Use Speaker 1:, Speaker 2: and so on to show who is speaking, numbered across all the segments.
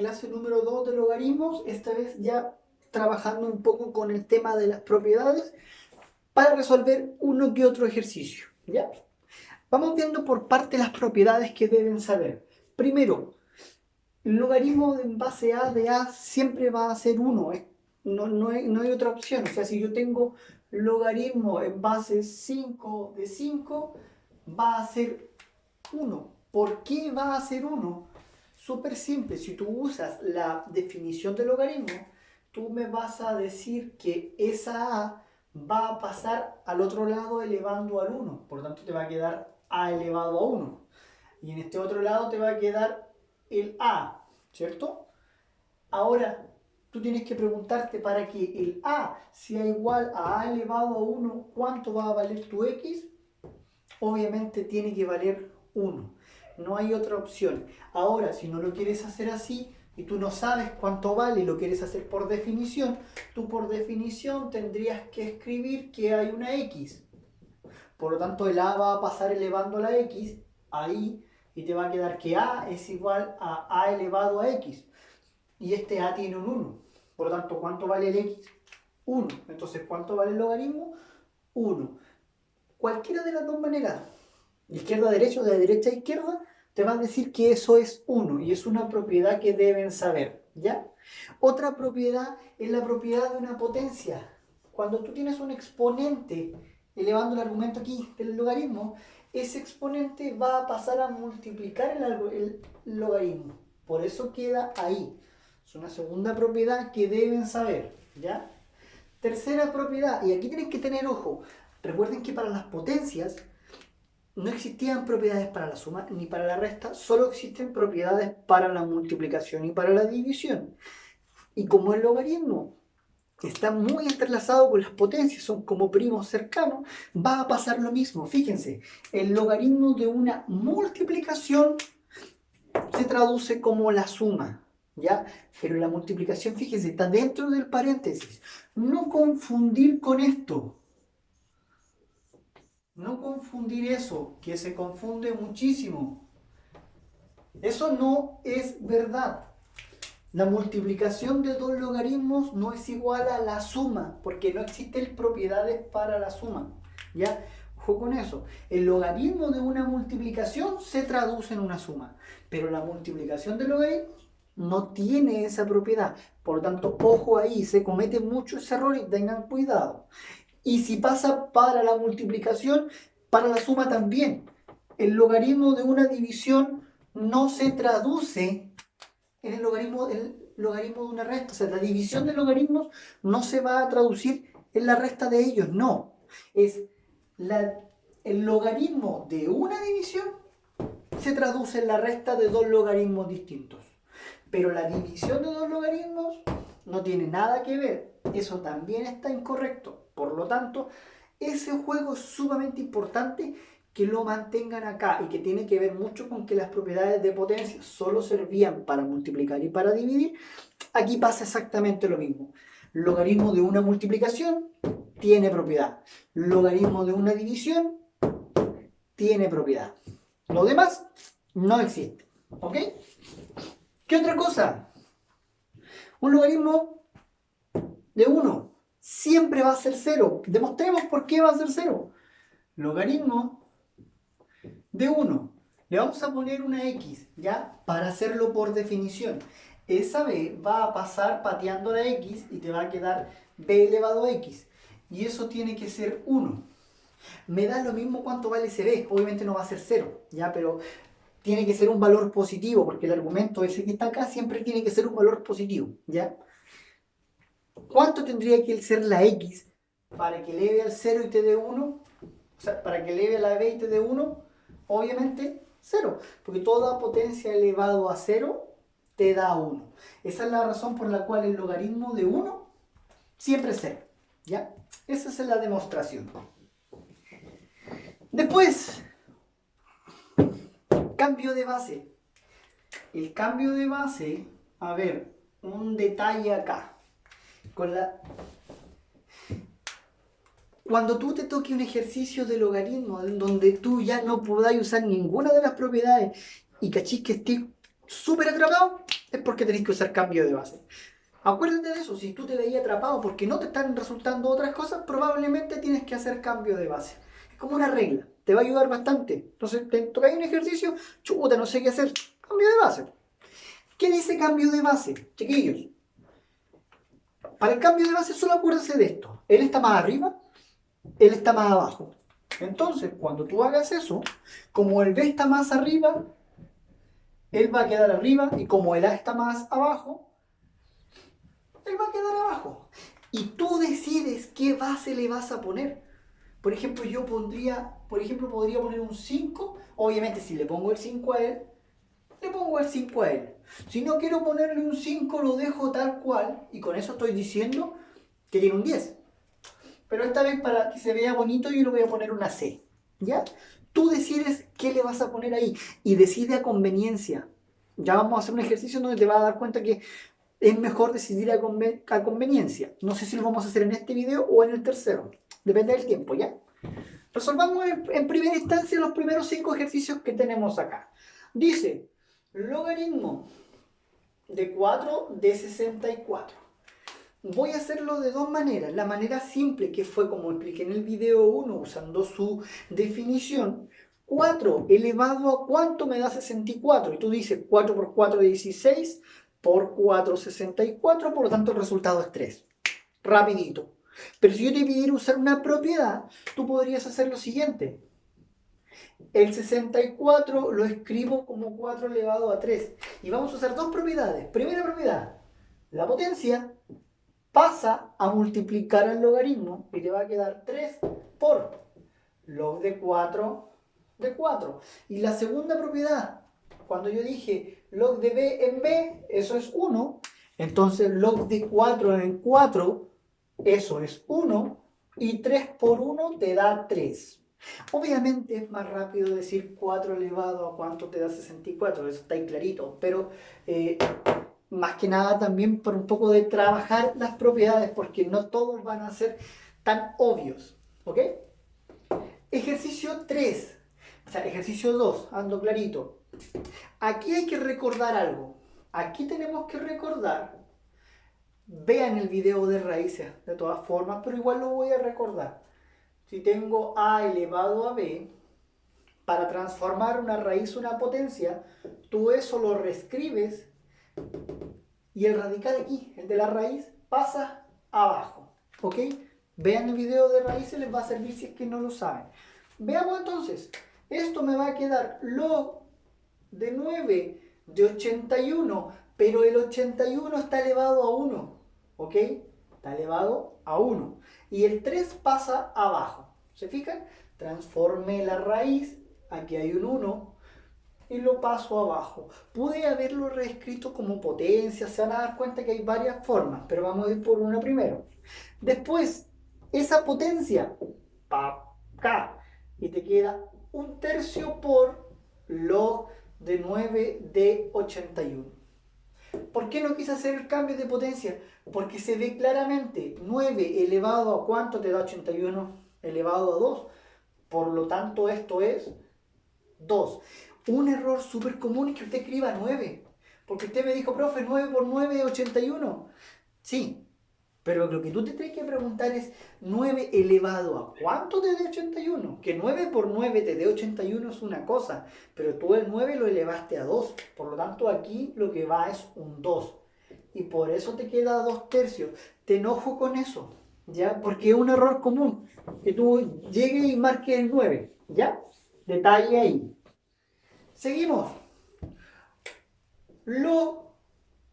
Speaker 1: clase número 2 de logaritmos, esta vez ya trabajando un poco con el tema de las propiedades para resolver uno que otro ejercicio, ¿ya? Vamos viendo por parte las propiedades que deben saber. Primero, el logaritmo en base a de a siempre va a ser 1, no hay otra opción. O sea, si yo tengo logaritmo en base 5 de 5, va a ser 1. ¿Por qué va a ser 1? Súper simple. Si tú usas la definición de logaritmo, tú me vas a decir que esa a va a pasar al otro lado elevando al 1. Por lo tanto, te va a quedar a elevado a 1. Y en este otro lado te va a quedar el a, ¿cierto? Ahora, tú tienes que preguntarte para que el a sea igual a elevado a 1, ¿cuánto va a valer tu x? Obviamente tiene que valer 1. No hay otra opción. Ahora, si no lo quieres hacer así y tú no sabes cuánto vale y lo quieres hacer por definición, tú por definición tendrías que escribir que hay una x. Por lo tanto, el a va a pasar elevando a la x ahí y te va a quedar que a es igual a elevado a x. Y este a tiene un 1. Por lo tanto, ¿cuánto vale el x? 1. Entonces, ¿cuánto vale el logaritmo? 1. Cualquiera de las dos maneras, de izquierda a derecha o de derecha a izquierda, te va a decir que eso es 1 y es una propiedad que deben saber, ¿ya? Otra propiedad es la propiedad de una potencia. Cuando tú tienes un exponente elevando el argumento aquí del logaritmo, ese exponente va a pasar a multiplicar el logaritmo. Por eso queda ahí. Es una segunda propiedad que deben saber, ¿ya? Tercera propiedad, y aquí tienen que tener ojo. Recuerden que para las potencias no existían propiedades para la suma ni para la resta, solo existen propiedades para la multiplicación y para la división. Y como el logaritmo está muy entrelazado con las potencias, son como primos cercanos, va a pasar lo mismo. Fíjense, el logaritmo de una multiplicación se traduce como la suma, ¿ya? Pero la multiplicación, fíjense, está dentro del paréntesis. No confundir con esto. No confundir eso, que se confunde muchísimo. Eso no es verdad. La multiplicación de dos logaritmos no es igual a la suma, porque no existen propiedades para la suma. ¿Ya? Ojo con eso. El logaritmo de una multiplicación se traduce en una suma, pero la multiplicación de logaritmos no tiene esa propiedad. Por lo tanto, ojo ahí, se comete mucho ese error y tengan cuidado. Y si pasa para la multiplicación, para la suma también. El logaritmo de una división no se traduce en el logaritmo de una resta. O sea, la división de logaritmos no se va a traducir en la resta de ellos, no. Es el logaritmo de una división se traduce en la resta de dos logaritmos distintos. Pero la división de dos logaritmos no tiene nada que ver. Eso también está incorrecto. Por lo tanto, ese juego es sumamente importante que lo mantengan acá y que tiene que ver mucho con que las propiedades de potencia solo servían para multiplicar y para dividir. Aquí pasa exactamente lo mismo. Logaritmo de una multiplicación tiene propiedad. Logaritmo de una división tiene propiedad. Lo demás no existe. ¿Ok? ¿Qué otra cosa? Un logaritmo de 1 siempre va a ser 0. Demostremos por qué va a ser 0. Logaritmo de 1. Le vamos a poner una x, ¿ya? Para hacerlo por definición. Esa b va a pasar pateando la x y te va a quedar b elevado a x. Y eso tiene que ser 1. Me da lo mismo cuánto vale ese b. Obviamente no va a ser 0, ¿ya? Pero tiene que ser un valor positivo, porque el argumento ese que está acá siempre tiene que ser un valor positivo, ¿ya? ¿Cuánto tendría que ser la x para que eleve al 0 y te dé 1? O sea, para que eleve a la b y te dé 1, obviamente 0, porque toda potencia elevado a 0 te da 1. Esa es la razón por la cual el logaritmo de 1 siempre es 0, ¿ya? Esa es la demostración. Después, cambio de base. El cambio de base, a ver, un detalle acá. Cuando tú te toque un ejercicio de logaritmo en donde tú ya no podáis usar ninguna de las propiedades y cachis que estés súper atrapado, es porque tenéis que usar cambio de base. Acuérdate de eso, si tú te veías atrapado porque no te están resultando otras cosas, probablemente tienes que hacer cambio de base. Es como una regla, te va a ayudar bastante. Entonces, te toca un ejercicio, chuta, no sé qué hacer, cambio de base. ¿Qué dice cambio de base? Chiquillos, para el cambio de base solo acuérdense de esto. Él está más arriba, él está más abajo. Entonces, cuando tú hagas eso, como el B está más arriba, él va a quedar arriba, y como el A está más abajo, él va a quedar abajo. Y tú decides qué base le vas a poner. Por ejemplo, podría poner un 5. Obviamente, si le pongo el 5 a él, le pongo el 5 a él. Si no quiero ponerle un 5, lo dejo tal cual. Y con eso estoy diciendo que tiene un 10. Pero esta vez, para que se vea bonito, yo le voy a poner una C. ¿Ya? Tú decides qué le vas a poner ahí. Y decide a conveniencia. Ya vamos a hacer un ejercicio donde te vas a dar cuenta que es mejor decidir a conveniencia. No sé si lo vamos a hacer en este video o en el tercero. Depende del tiempo, ¿ya? Resolvamos en primera instancia los primeros 5 ejercicios que tenemos acá. Dice, logaritmo de 4 de 64. Voy a hacerlo de dos maneras. La manera simple, que fue como expliqué en el video 1, usando su definición. 4 elevado a ¿cuánto me da 64? Y tú dices 4 por 4, 16, por 4, 64, por lo tanto el resultado es 3. Rapidito. Pero si yo te pidiera usar una propiedad, tú podrías hacer lo siguiente. El 64 lo escribo como 4 elevado a 3. Y vamos a usar dos propiedades. Primera propiedad, la potencia pasa a multiplicar al logaritmo y te va a quedar 3 por log de 4 de 4. Y la segunda propiedad, cuando yo dije log de b en b, eso es 1. Entonces log de 4 en 4, eso es 1. Y 3 por 1 te da 3. Obviamente es más rápido decir 4 elevado a cuánto te da 64, eso está ahí clarito, pero más que nada también por un poco de trabajar las propiedades, porque no todos van a ser tan obvios, ¿ok? Ejercicio 3, o sea, ejercicio 2, ando clarito. Aquí hay que recordar algo, aquí tenemos que recordar, vean el video de raíces de todas formas, pero igual lo voy a recordar. Si tengo a elevado a b, para transformar una raíz a una potencia, tú eso lo reescribes y el radical aquí, el de la raíz, pasa abajo. ¿Ok? Vean el video de raíces, les va a servir si es que no lo saben. Veamos entonces, esto me va a quedar log de 9 de 81, pero el 81 está elevado a 1. ¿Ok? Está elevado a 1. Y el 3 pasa abajo. ¿Se fijan? Transformé la raíz, aquí hay un 1, y lo paso abajo. Pude haberlo reescrito como potencia, se van a dar cuenta que hay varias formas, pero vamos a ir por una primero. Después, esa potencia, para acá, y te queda 1/3 por log de 9 de 81. ¿Por qué no quise hacer el cambio de potencia? Porque se ve claramente 9 elevado a ¿cuánto te da 81? Elevado a 2. Por lo tanto, esto es 2. Un error súper común es que usted escriba 9. Porque usted me dijo, profe, 9 por 9 es 81. Sí, pero lo que tú te tienes que preguntar es 9 elevado a ¿cuánto te dé 81? Que 9 por 9 te dé 81 es una cosa, pero tú el 9 lo elevaste a 2. Por lo tanto, aquí lo que va es un 2. Y por eso te queda 2/3. Te enojo con eso, ¿ya? Porque es un error común que tú llegues y marques el 9, ¿ya? Detalle ahí. Seguimos. Log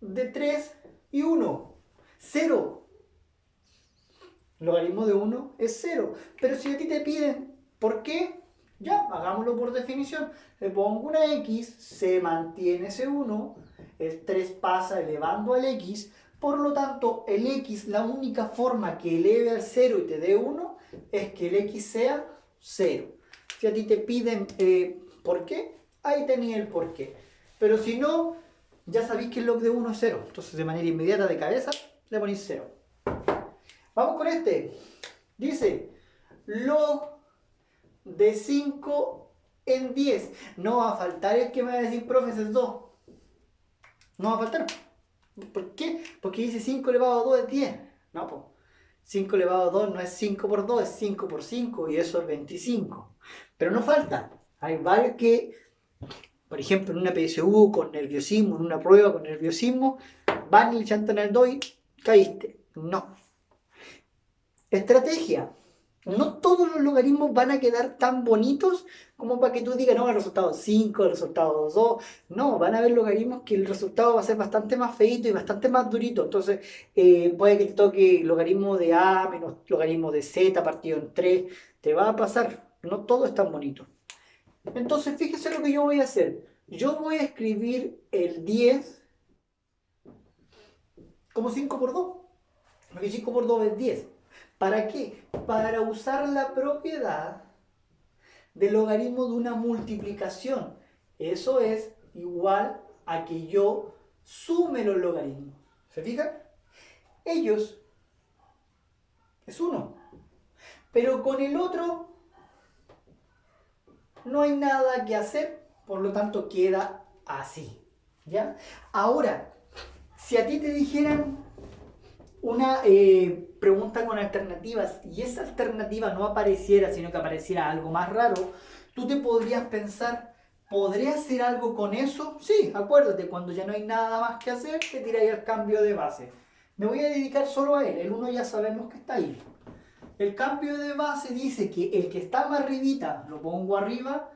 Speaker 1: de 3 y 1. 0. Logaritmo de 1 es 0. Pero si a ti te piden, ¿por qué? Ya, hagámoslo por definición. Le pongo una x, se mantiene ese 1, el 3 pasa elevando al x, por lo tanto, el x, la única forma que eleve al 0 y te dé 1, es que el x sea 0. Si a ti te piden ¿por qué? Ahí tenía el por qué. Pero si no, ya sabéis que el log de 1 es 0. Entonces, de manera inmediata de cabeza, le ponéis 0. Vamos con este. Dice, log de 5 en 10. No va a faltar el que me va a decir, profe, es 2. No va a faltar. ¿Por qué? Porque dice 5 elevado a 2 es 10. No, pues 5 elevado a 2 no es 5 por 2, es 5 por 5 y eso es 25. Pero no falta. Hay varios que, por ejemplo, en una PSU con nerviosismo, en una prueba con nerviosismo, van y le chantan al 2 y caíste. No. Estrategia. No todos los logaritmos van a quedar tan bonitos como para que tú digas, no, el resultado es 5, el resultado es 2. No, van a haber logaritmos que el resultado va a ser bastante más feito y bastante más durito. Entonces, puede que te toque logaritmo de A menos logaritmo de Z partido en 3. Te va a pasar. No todo es tan bonito. Entonces, fíjese lo que yo voy a hacer. Yo voy a escribir el 10 como 5 por 2. Porque 5 por 2 es 10. ¿Para qué? Para usar la propiedad del logaritmo de una multiplicación. Eso es igual a que yo sume los logaritmos. ¿Se fijan? Ellos es 1. Pero con el otro no hay nada que hacer, por lo tanto queda así. ¿Ya? Ahora, si a ti te dijeran una pregunta con alternativas y esa alternativa no apareciera, sino que apareciera algo más raro, tú te podrías pensar, ¿podría hacer algo con eso? Sí, acuérdate, cuando ya no hay nada más que hacer, te tiráis al cambio de base. Me voy a dedicar solo a él, el 1 ya sabemos que está ahí. El cambio de base dice que el que está más arribita lo pongo arriba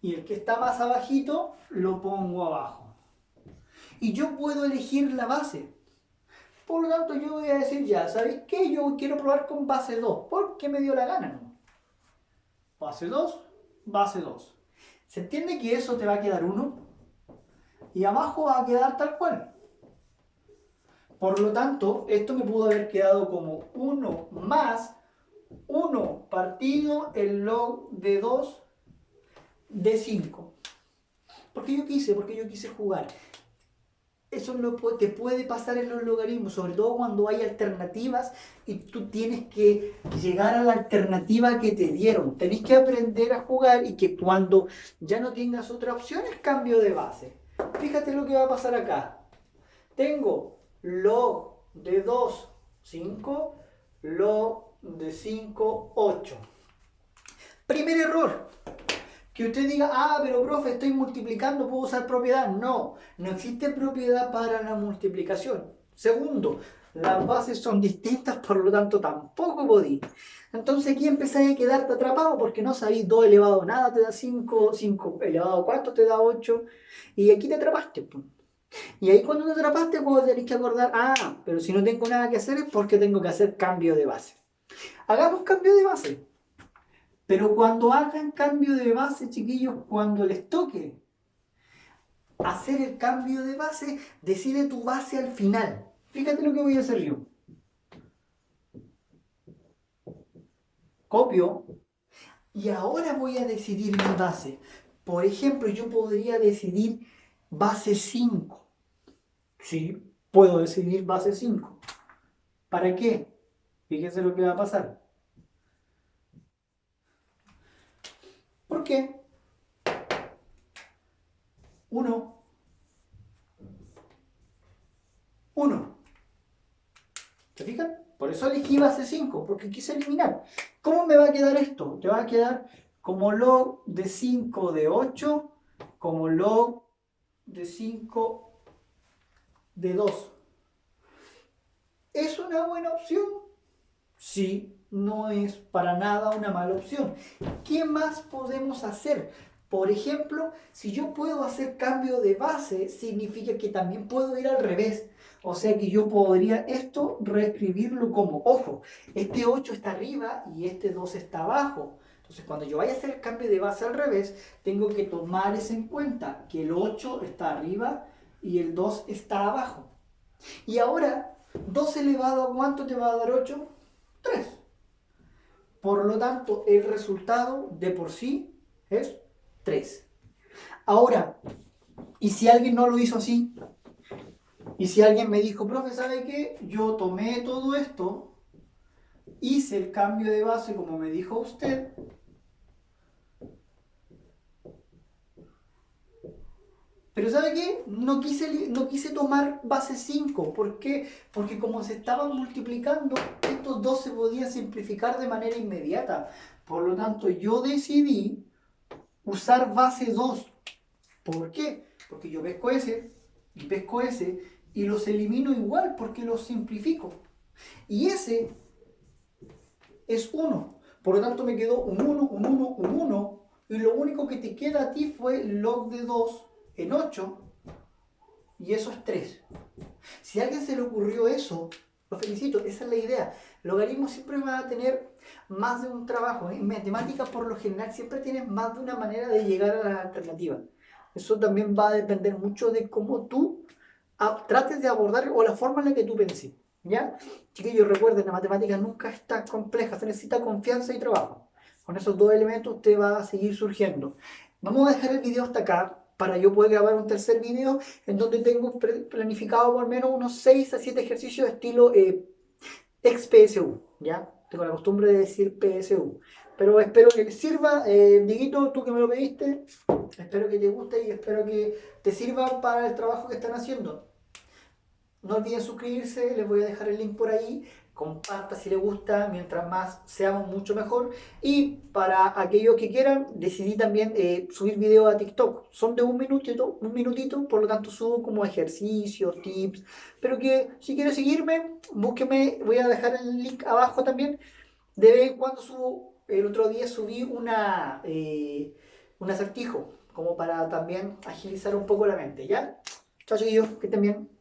Speaker 1: y el que está más abajito lo pongo abajo. Y yo puedo elegir la base. Por lo tanto, yo voy a decir ya, ¿sabéis qué? Yo quiero probar con base 2, porque me dio la gana, ¿no? Base 2, base 2. ¿Se entiende que eso te va a quedar 1? Y abajo va a quedar tal cual. Por lo tanto, esto me pudo haber quedado como 1 más 1 partido el log de 2 de 5. Porque yo quise jugar. Eso te puede pasar en los logaritmos, sobre todo cuando hay alternativas y tú tienes que llegar a la alternativa que te dieron. Tenés que aprender a jugar y que cuando ya no tengas otra opción es cambio de base. Fíjate lo que va a pasar acá. Tengo log de 2, 5, log de 5, 8. Primer error. Que usted diga, pero profe, estoy multiplicando, ¿puedo usar propiedad? No, no existe propiedad para la multiplicación. Segundo, las bases son distintas, por lo tanto tampoco podí. Entonces aquí empezáis a quedarte atrapado porque no sabéis 2 elevado a nada te da 5, 5 elevado a cuánto te da 8, y aquí te atrapaste. Y ahí cuando te atrapaste, pues tenés que acordar, pero si no tengo nada que hacer es porque tengo que hacer cambio de base. Hagamos cambio de base. Pero cuando hagan cambio de base, chiquillos, cuando les toque hacer el cambio de base, decide tu base al final. Fíjate lo que voy a hacer yo. Copio y ahora voy a decidir mi base. Por ejemplo, yo podría decidir base 5. Sí, puedo decidir base 5. ¿Para qué? Fíjense lo que va a pasar. ¿Por qué? 1, 1. ¿Se fijan? Por eso elegí base 5, porque quise eliminar. ¿Cómo me va a quedar esto? Te va a quedar como log de 5 de 8, como log de 5 de 2. ¿Es una buena opción? Sí, no es para nada una mala opción. ¿Qué más podemos hacer? Por ejemplo, si yo puedo hacer cambio de base, significa que también puedo ir al revés. O sea que yo podría esto reescribirlo como, ojo, este 8 está arriba y este 2 está abajo. Entonces cuando yo vaya a hacer el cambio de base al revés, tengo que tomar eso en cuenta, que el 8 está arriba y el 2 está abajo. Y ahora, 2 elevado a ¿cuánto te va a dar 8? 3. Por lo tanto, el resultado de por sí es 3. Ahora, ¿y si alguien no lo hizo así? ¿Y si alguien me dijo, profe, ¿sabe qué? Yo tomé todo esto, hice el cambio de base como me dijo usted, Pero ¿sabe qué? No quise tomar base 5. ¿Por qué? Porque como se estaban multiplicando, estos dos se podían simplificar de manera inmediata. Por lo tanto, yo decidí usar base 2. ¿Por qué? Porque yo pesco ese y pesco ese y los elimino igual porque los simplifico. Y ese es 1. Por lo tanto, me quedó un 1, un 1, un 1. Y lo único que te queda a ti fue log de 2 en 8. Y eso es 3. Si a alguien se le ocurrió eso, lo felicito, esa es la idea. Logaritmos siempre van a tener más de un trabajo. En matemáticas, por lo general, siempre tienes más de una manera de llegar a la alternativa. Eso también va a depender mucho de cómo tú trates de abordar o la forma en la que tú penses. ¿Ya? Chiquillos, recuerden, la matemática nunca es tan compleja, se necesita confianza y trabajo. Con esos dos elementos usted va a seguir surgiendo. Vamos a dejar el video hasta acá para yo poder grabar un tercer video en donde tengo planificado por lo menos unos 6 a 7 ejercicios de estilo ex-PSU, ¿ya? Tengo la costumbre de decir PSU. Pero espero que les sirva. Dieguito, tú que me lo pediste, espero que te guste y espero que te sirva para el trabajo que están haciendo. No olviden suscribirse, les voy a dejar el link por ahí. Comparta si les gusta, mientras más seamos mucho mejor. Y para aquellos que quieran, decidí también subir videos a TikTok. Son de un minutito, por lo tanto subo como ejercicios, tips. Pero que si quieres seguirme, búsqueme, voy a dejar el link abajo también. De vez en cuando subo, el otro día subí un acertijo, como para también agilizar un poco la mente, ¿ya? Chao chiquillos, que estén bien.